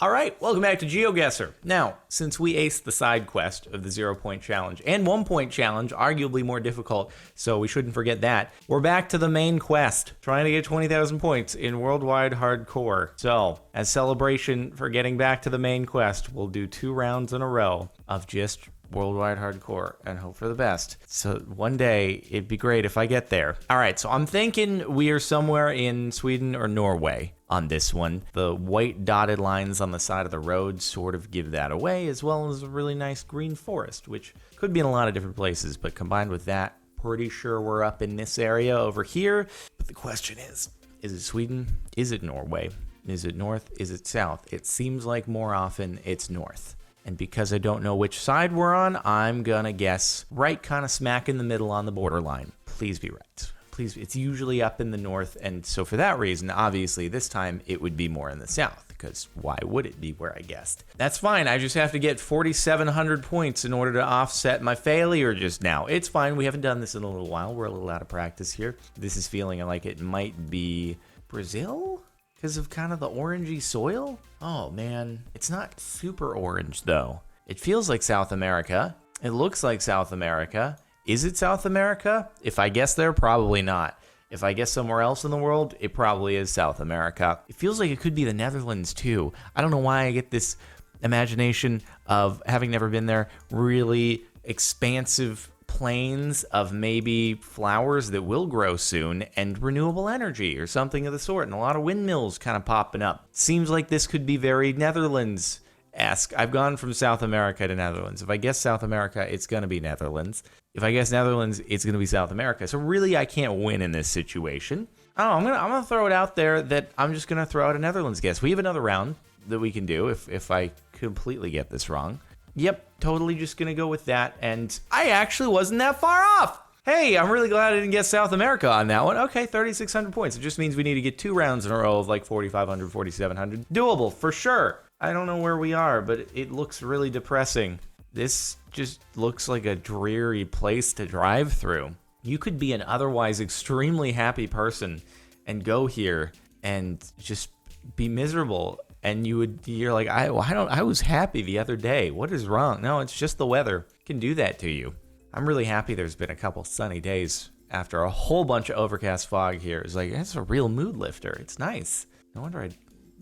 All right, welcome back to GeoGuesser. Now, since we aced the side quest of the 0-point challenge and 1-point challenge, arguably more difficult, so we shouldn't forget that, we're back to the main quest, trying to get 20,000 points in Worldwide Hardcore. So, as celebration for getting back to the main quest, we'll do 2 rounds in a row of just Worldwide Hardcore and hope for the best. So one day it'd be great if I get there. All right, so I'm thinking we are somewhere in Sweden or Norway on this one. The white dotted lines on the side of the road sort of give that away, as well as a really nice green forest, which could be in a lot of different places, but combined with that, pretty sure we're up in this area over here. But the question is it Sweden? Is it Norway? Is it north? Is it south? It seems like more often it's north. And because I don't know which side we're on, I'm gonna guess right kind of smack in the middle on the borderline. Please be right. Please, it's usually up in the north, and so for that reason, obviously this time it would be more in the south, because why would it be where I guessed? That's fine, I just have to get 4,700 points in order to offset my failure just now. It's fine, we haven't done this in a little while, we're a little out of practice here. This is feeling like it might be Brazil? Because of kind of the orangey soil? Oh man, it's not super orange though. It feels like South America. It looks like South America. Is it South America? If I guess there, probably not. If I guess somewhere else in the world, it probably is South America. It feels like it could be the Netherlands too. I don't know why I get this imagination of, having never been there, really expansive plains of maybe flowers that will grow soon and renewable energy or something of the sort, and a lot of windmills kind of popping up. Seems like this could be very Netherlands-esque. I've gone from South America to Netherlands. If I guess South America, it's going to be Netherlands. If I guess Netherlands, it's going to be South America. So really, I can't win in this situation. Oh, I'm gonna throw it out there that I'm just going to throw out a Netherlands guess. We have another round that we can do if I completely get this wrong. Yep, totally just gonna go with that, and I actually wasn't that far off. Hey, I'm really glad I didn't get South America on that one. Okay, 3,600 points. It just means we need to get 2 rounds in a row of like 4,500, 4,700. Doable, for sure. I don't know where we are, but it looks really depressing. This just looks like a dreary place to drive through. You could be an otherwise extremely happy person and go here and just be miserable. And you're like, I was happy the other day. What is wrong? No, it's just the weather. It can do that to you. I'm really happy there's been a couple sunny days after a whole bunch of overcast fog here. It's like, it's a real mood lifter. It's nice. No wonder I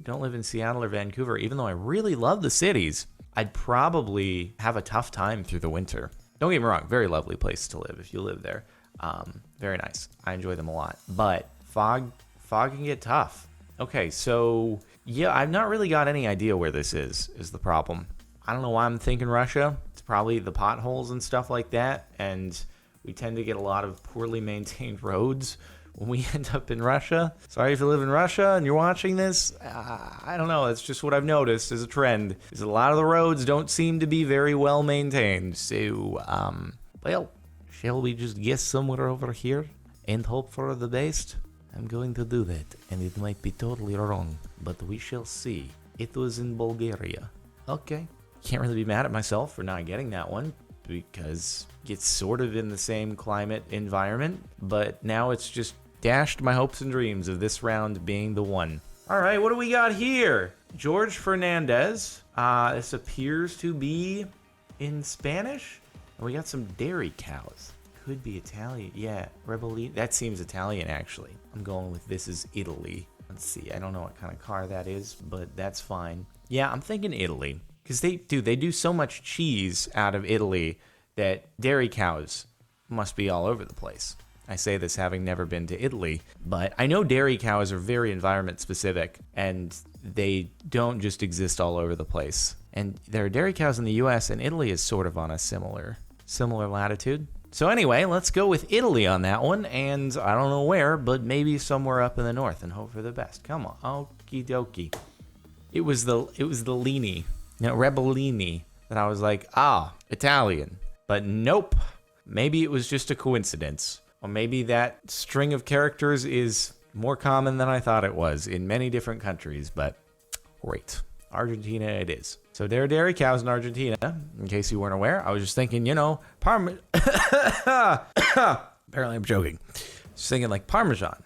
don't live in Seattle or Vancouver. Even though I really love the cities, I'd probably have a tough time through the winter. Don't get me wrong, very lovely place to live if you live there. Very nice. I enjoy them a lot. But fog can get tough. Okay, so yeah, I've not really got any idea where this is the problem. I don't know why I'm thinking Russia. It's probably the potholes and stuff like that, and we tend to get a lot of poorly maintained roads when we end up in Russia. Sorry if you live in Russia and you're watching this. I don't know, that's just what I've noticed as a trend, is a lot of the roads don't seem to be very well maintained. So, well, shall we just guess somewhere over here and hope for the best? I'm going to do that, and it might be totally wrong, but we shall see. It was in Bulgaria. Okay. Can't really be mad at myself for not getting that one, because it's sort of in the same climate environment, but now it's just dashed my hopes and dreams of this round being the one. All right, what do we got here? George Fernandez. This appears to be in Spanish, and we got some dairy cows. Could be Italian. Yeah, Rebellini. That seems Italian, actually. I'm going with this is Italy. Let's see. I don't know what kind of car that is, but that's fine. Yeah, I'm thinking Italy. Because they do so much cheese out of Italy that dairy cows must be all over the place. I say this having never been to Italy, but I know dairy cows are very environment specific, and they don't just exist all over the place. And there are dairy cows in the US, and Italy is sort of on a similar latitude. So anyway, let's go with Italy on that one, and I don't know where, but maybe somewhere up in the north, and hope for the best. Come on, okie dokie. It was the Lini, Rebellini, that I was like, Italian. But nope, maybe it was just a coincidence, or maybe that string of characters is more common than I thought it was in many different countries, but great. Argentina it is. So there are dairy cows in Argentina, in case you weren't aware. I was just thinking, Apparently I'm joking. Just thinking like Parmesan,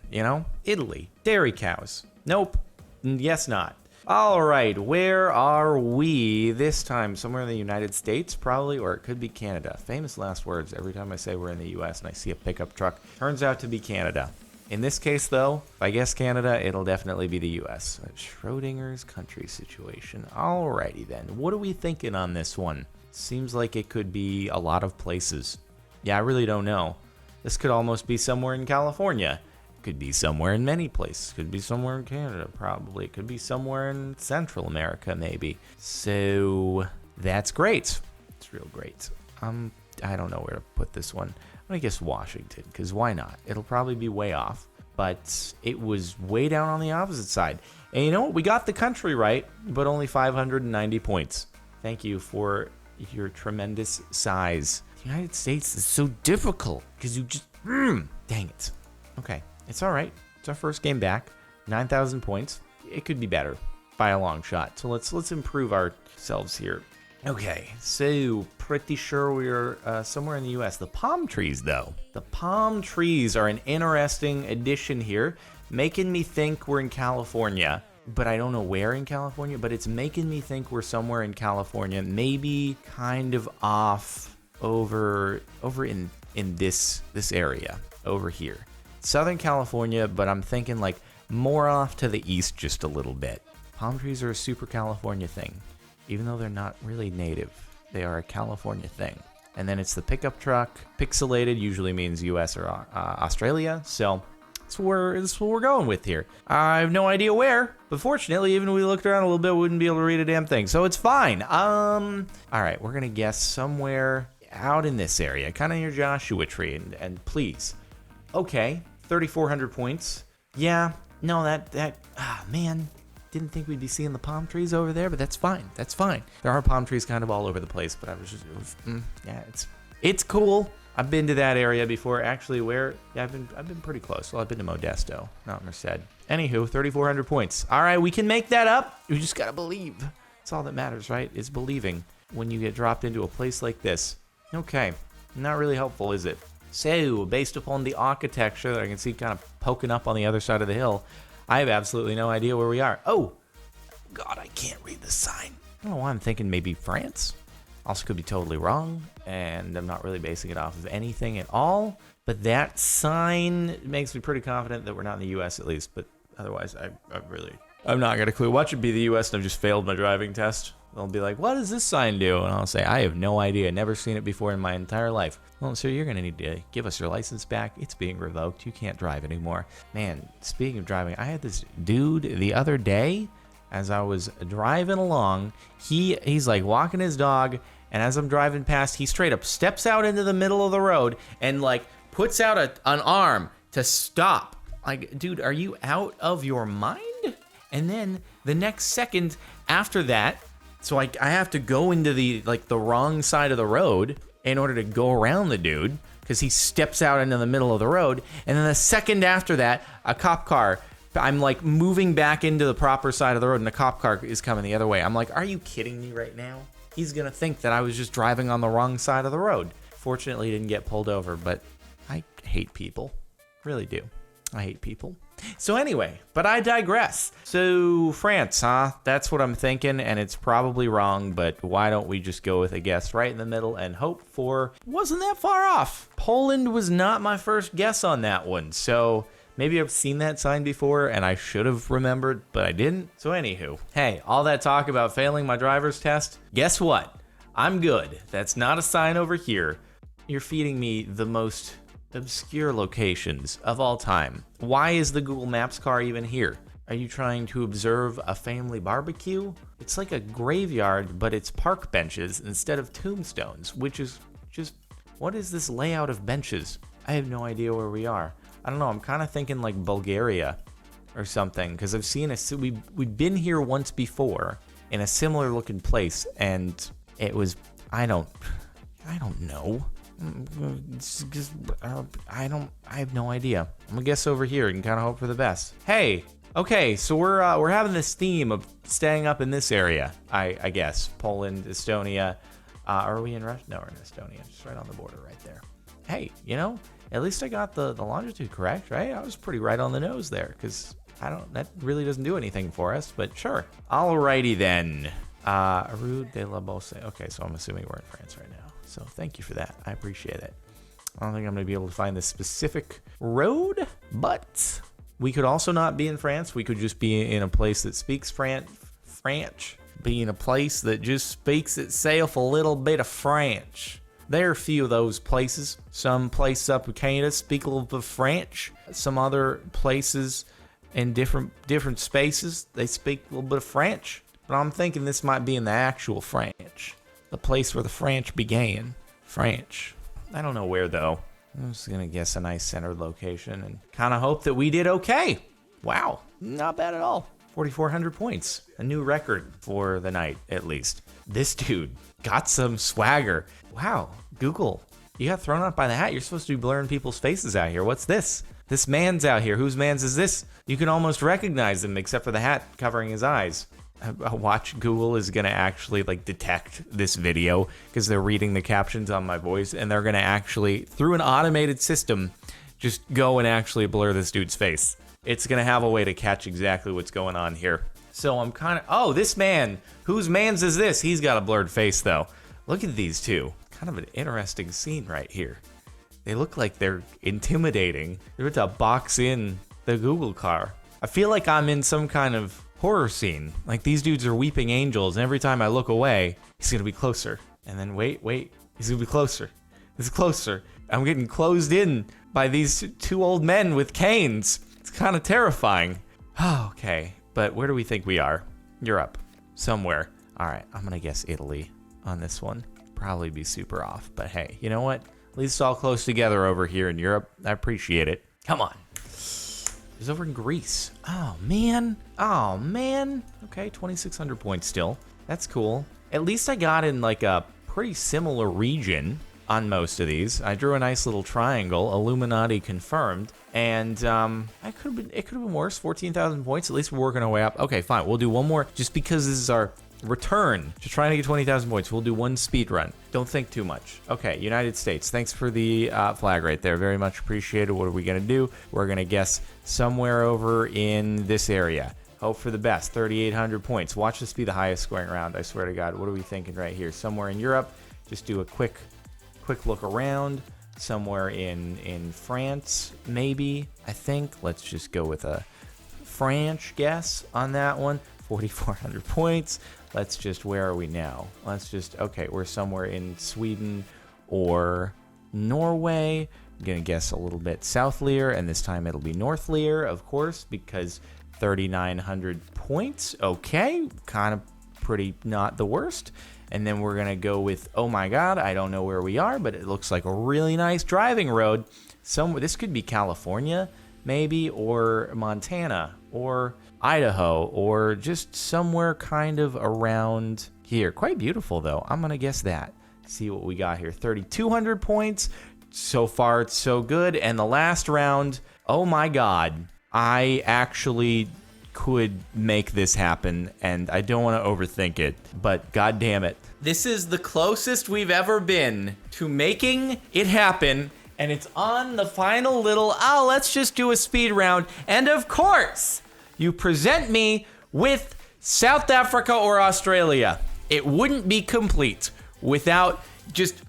Italy, dairy cows. Nope, yes not. All right, where are we this time? Somewhere in the United States, probably, or it could be Canada. Famous last words every time I say we're in the U.S. and I see a pickup truck. Turns out to be Canada. In this case, though, if I guess Canada, it'll definitely be the U.S. Schrodinger's country situation. Alrighty then. What are we thinking on this one? Seems like it could be a lot of places. Yeah, I really don't know. This could almost be somewhere in California. Could be somewhere in many places. Could be somewhere in Canada, probably. It could be somewhere in Central America, maybe. So that's great. It's real great. I don't know where to put this one. I'm gonna guess Washington, because why not? It'll probably be way off, but it was way down on the opposite side. And you know what? We got the country right, but only 590 points. Thank you for your tremendous size. The United States is so difficult because you just, dang it. Okay. It's all right. It's our first game back. 9,000 points. It could be better by a long shot. So let's improve ourselves here. Okay, so pretty sure we're somewhere in the U.S. The palm trees, though. The palm trees are an interesting addition here, making me think we're in California. But I don't know where in California, but it's making me think we're somewhere in California, maybe kind of off over in this area over here. Southern California, but I'm thinking like more off to the east just a little bit. Palm trees are a super California thing, even though they're not really native. They are a California thing. And then it's the pickup truck. Pixelated usually means US or Australia, so that's what we're going with here. I have no idea where, but fortunately, even if we looked around a little bit, we wouldn't be able to read a damn thing, so it's fine. All right, we're gonna guess somewhere out in this area, kind of near Joshua Tree, and please. Okay. 3,400 points. Yeah, no, man, didn't think we'd be seeing the palm trees over there, but that's fine. That's fine. There are palm trees kind of all over the place, but I was just, yeah, it's cool. I've been to that area before. Actually, I've been pretty close. Well, I've been to Modesto, not Merced. Anywho, 3,400 points. All right, we can make that up. We just gotta believe. That's all that matters, right? Is believing when you get dropped into a place like this. Okay, not really helpful, is it? So, based upon the architecture that I can see kind of poking up on the other side of the hill, I have absolutely no idea where we are. Oh, God, I can't read the sign. I don't know why I'm thinking maybe France. Also could be totally wrong, and I'm not really basing it off of anything at all. But that sign makes me pretty confident that we're not in the U.S. at least, but otherwise, I'm not got a clue. Watch it be the U.S. and I've just failed my driving test. They'll be like, what does this sign do? And I'll say, I have no idea. Never seen it before in my entire life. Well, so you're going to need to give us your license back. It's being revoked. You can't drive anymore. Man, speaking of driving, I had this dude the other day as I was driving along. He's like walking his dog, and as I'm driving past, he straight up steps out into the middle of the road and like puts out an arm to stop. Like, dude, are you out of your mind? And then the next second after that, so I have to go into the wrong side of the road in order to go around the dude because he steps out into the middle of the road. And then the second after that, a cop car, I'm like moving back into the proper side of the road and a cop car is coming the other way. I'm like, are you kidding me right now? He's going to think that I was just driving on the wrong side of the road. Fortunately, he didn't get pulled over, but I hate people. Really do. I hate people. So anyway, but I digress. So France, huh? That's what I'm thinking, and it's probably wrong, but why don't we just go with a guess right in the middle and hope for wasn't that far off. Poland was not my first guess on that one, so maybe I've seen that sign before and I should have remembered, but I didn't. So anywho, hey, all that talk about failing my driver's test, guess what? I'm good. That's not a sign over here. You're feeding me the most obscure locations of all time. Why is the Google Maps car even here? Are you trying to observe a family barbecue? It's like a graveyard, but it's park benches instead of tombstones, which is just, what is this layout of benches? I have no idea where we are. I don't know, I'm kind of thinking like Bulgaria or something, because I've seen we've been here once before in a similar looking place, and it was, I don't know. I have no idea. I'm gonna guess over here and kind of hope for the best. Hey, okay, so we're having this theme of staying up in this area. I guess Poland, Estonia. Are we in Russia? No, we're in Estonia, just right on the border, right there. Hey, at least I got the longitude correct, right? I was pretty right on the nose there, because that really doesn't do anything for us, but sure. Alrighty then. Rue de la Bosse. Okay, so I'm assuming we're in France right now. So thank you for that. I appreciate it. I don't think I'm going to be able to find this specific road, but we could also not be in France. We could just be in a place that speaks French. Be in a place that just speaks itself a little bit of French. There are a few of those places. Some places up in Canada speak a little bit of French. Some other places in different spaces, they speak a little bit of French. But I'm thinking this might be in the actual French. The place where the French began. French. I don't know where, though. I'm just going to guess a nice centered location and kind of hope that we did okay. Wow. Not bad at all. 4,400 points. A new record for the night, at least. This dude got some swagger. Wow. Google, you got thrown out by the hat. You're supposed to be blurring people's faces out here. What's this? This man's out here. Whose man's is this? You can almost recognize him except for the hat covering his eyes. Watch, Google is going to actually detect this video because they're reading the captions on my voice, and they're going to actually, through an automated system, just go and actually blur this dude's face. It's going to have a way to catch exactly what's going on here. So I'm kind of, oh, this man, whose man's is this? He's got a blurred face, though. Look at these two. Kind of an interesting scene right here. They look like they're intimidating. They're about to box in the Google car. I feel like I'm in some kind of horror scene. Like these dudes are weeping angels, and every time I look away, he's gonna be closer. And then wait, he's gonna be closer. He's closer. I'm getting closed in by these two old men with canes. It's kind of terrifying. Oh, okay, but where do we think we are? Europe, somewhere. All right, I'm gonna guess Italy on this one. Probably be super off, but hey, you know what? At least it's all close together over here in Europe. I appreciate it. Come on. It's over in Greece. Oh, man. Oh, man. Okay, 2,600 points still. That's cool. At least I got in a pretty similar region on most of these. I drew a nice little triangle, Illuminati confirmed, and it could have been worse. 14,000 points. At least we're working our way up. Okay, fine. We'll do one more just because this is our return to trying to get 20,000 points. We'll do one speed run. Don't think too much. Okay, United States. Thanks for the flag right there. Very much appreciated. What are we going to do? We're going to guess somewhere over in this area. Hope for the best. 3,800 points. Watch this be the highest scoring round. I swear to God. What are we thinking right here? Somewhere in Europe. Just do a quick look around. Somewhere in France, maybe. I think. Let's just go with a French guess on that one. 4,400 points. Let's just, where are we now? Let's just, okay, we're somewhere in Sweden or Norway. I'm going to guess a little bit South Lear, and this time it'll be North Lear, of course, because 3,900 points. Okay, kind of pretty not the worst. And then we're going to go with, oh my God, I don't know where we are, but it looks like a really nice driving road. This could be California, maybe, or Montana, or Idaho, or just somewhere kind of around here. Quite beautiful, though. I'm going to guess that. See what we got here. 3,200 points. So far, it's so good. And the last round, oh my God, I actually could make this happen, and I don't want to overthink it, but God damn it. This is the closest we've ever been to making it happen, and it's on the final little, let's just do a speed round. And of course, you present me with South Africa or Australia. It wouldn't be complete without just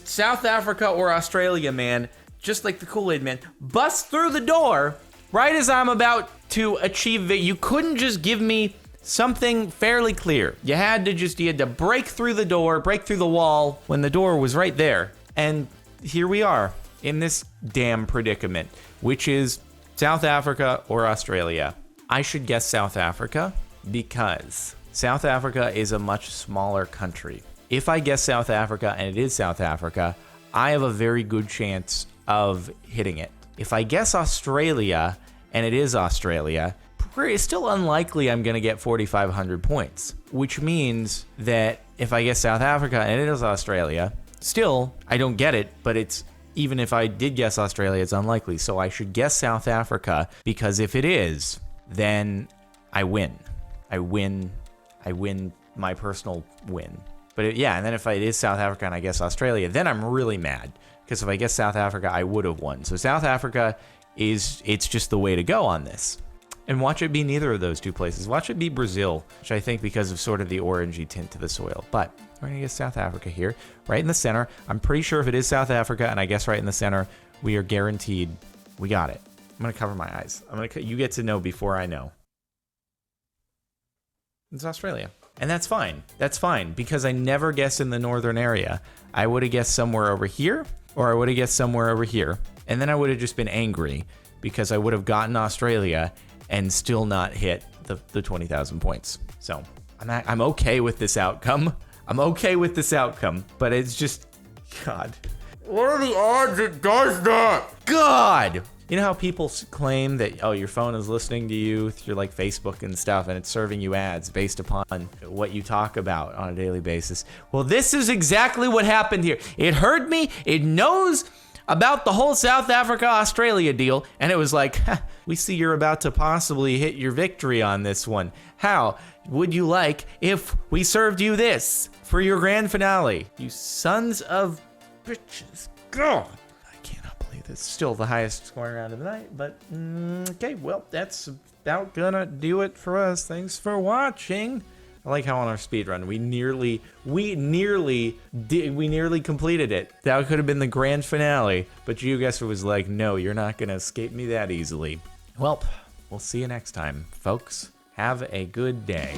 South Africa or Australia, man. Just like the Kool-Aid man. Bust through the door right as I'm about to achieve it. You couldn't just give me something fairly clear. You had to break through the door, break through the wall when the door was right there. And here we are in this damn predicament, which is South Africa or Australia. I should guess South Africa because South Africa is a much smaller country. If I guess South Africa and it is South Africa, I have a very good chance of hitting it. If I guess Australia and it is Australia, it's still unlikely I'm going to get 4,500 points, which means that if I guess South Africa and it is Australia, still, I don't get it, but even if I did guess Australia, it's unlikely. So I should guess South Africa, because if it is, then I win. I win my personal win. But and then if it is South Africa and I guess Australia, then I'm really mad. Because if I guess South Africa, I would have won. So South Africa it's just the way to go on this. And watch it be neither of those two places. Watch it be Brazil, which I think because of sort of the orangey tint to the soil. But we're gonna get South Africa here, right in the center. I'm pretty sure if it is South Africa, and I guess right in the center, we are guaranteed we got it. I'm gonna cover my eyes. You get to know before I know. It's Australia. And that's fine. That's fine, because I never guess in the northern area. I would have guessed somewhere over here, or I would have guessed somewhere over here. And then I would have just been angry because I would have gotten Australia and still not hit the 20,000 points. So I'm okay with this outcome. I'm okay with this outcome, but it's just, God. What are the odds it does that? God! You know how people claim that, oh, your phone is listening to you through like Facebook and stuff, and it's serving you ads based upon what you talk about on a daily basis? Well, this is exactly what happened here. It heard me. It knows about the whole South Africa-Australia deal, and it was like, we see you're about to possibly hit your victory on this one. How would you like if we served you this for your grand finale? You sons of bitches. God. It's still the highest scoring round of the night, but okay, well, that's about gonna do it for us. Thanks for watching. I like how on our speed run we nearly completed it. That could have been the grand finale, but GeoGuesser was like, no, you're not gonna escape me that easily. Well, we'll see you next time, folks. Have a good day.